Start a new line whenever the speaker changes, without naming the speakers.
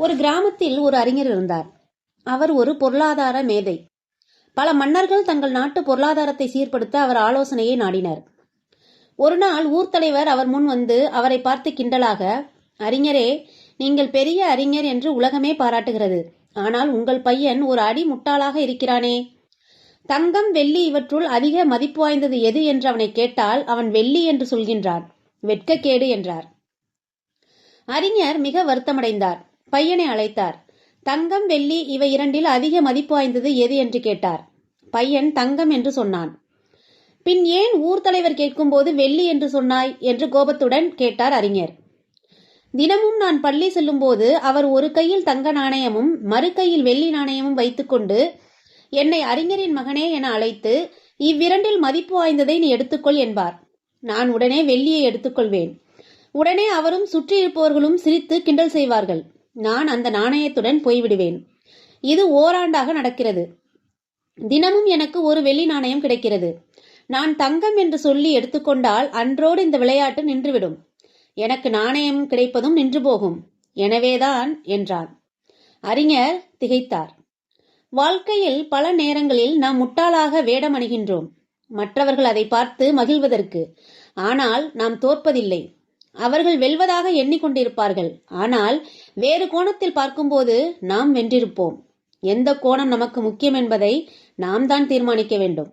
ஒரு கிராமத்தில் ஒரு அறிஞர் இருந்தார். அவர் ஒரு பொருளாதார மேதை. பல மன்னர்கள் தங்கள் நாட்டு பொருளாதாரத்தை சீர்படுத்த அவர் ஆலோசனையை நாடினர். ஒரு நாள் ஊர் தலைவர் அவர் முன் வந்து அவரை பார்த்து கிண்டலாக, அறிஞரே, நீங்கள் பெரிய அறிஞர் என்று உலகமே பாராட்டுகிறது. ஆனால் உங்கள் பையன் ஒரு அடி முட்டாளாக இருக்கிறானே. தங்கம், வெள்ளி இவற்றுள் அதிக மதிப்பு வாய்ந்தது எது என்று அவனை கேட்டால் அவன் வெள்ளி என்று சொல்கின்றான். வெட்கக்கேடு என்றார். அறிஞர் மிக வருத்தமடைந்தார். பையனை அழைத்தார். தங்கம், வெள்ளி இவை இரண்டில் அதிக மதிப்பு வாய்ந்தது எது என்று கேட்டார். பையன் தங்கம் என்று சொன்னான். பின் ஏன் ஊர் தலைவர் கேட்கும்போது வெள்ளி என்று சொன்னாய் என்று கோபத்துடன் கேட்டார் அறிஞர். தினமும் நான் பள்ளி செல்லும்போது அவர் ஒரு கையில் தங்க நாணயமும் மறு கையில் வெள்ளி நாணயமும் வைத்துக்கொண்டு என்னை அறிஞரின் மகனே என அழைத்து, இவ்விரண்டில் மதிப்பு வாய்ந்ததை நீ எடுத்துக்கொள் என்பார். நான் உடனே வெள்ளியை எடுத்துக்கொள்வேன். உடனே அவரும் சுற்றி இருப்பவர்களும் சிரித்து கிண்டல் செய்வார்கள். நான் அந்த நாணயத்துடன் போய்விடுவேன். இது ஓராண்டாக நடக்கிறது. தினமும் எனக்கு ஒரு வெள்ளி நாணயம் கிடைக்கிறது. நான் தங்கம் என்று சொல்லி எடுத்துக்கொண்டால் அன்றோடு இந்த விளையாட்டு நின்றுவிடும். எனக்கு நாணயம் கிடைப்பதும் நின்று போகும். எனவேதான் என்றான். அறிஞர் திகைத்தார். வாழ்க்கையில் பல நேரங்களில் நாம் முட்டாளாக வேடம் அணிகின்றோம், மற்றவர்கள் அதை பார்த்து மகிழ்வதற்கு. ஆனால் நாம் தோற்பதில்லை. அவர்கள் வெல்வதாக எண்ணிக்கொண்டிருப்பார்கள். ஆனால் வேறு கோணத்தில் பார்க்கும்போது நாம் வென்றிருப்போம். எந்த கோணம் நமக்கு முக்கியம் என்பதை நாம் தான் தீர்மானிக்க வேண்டும்.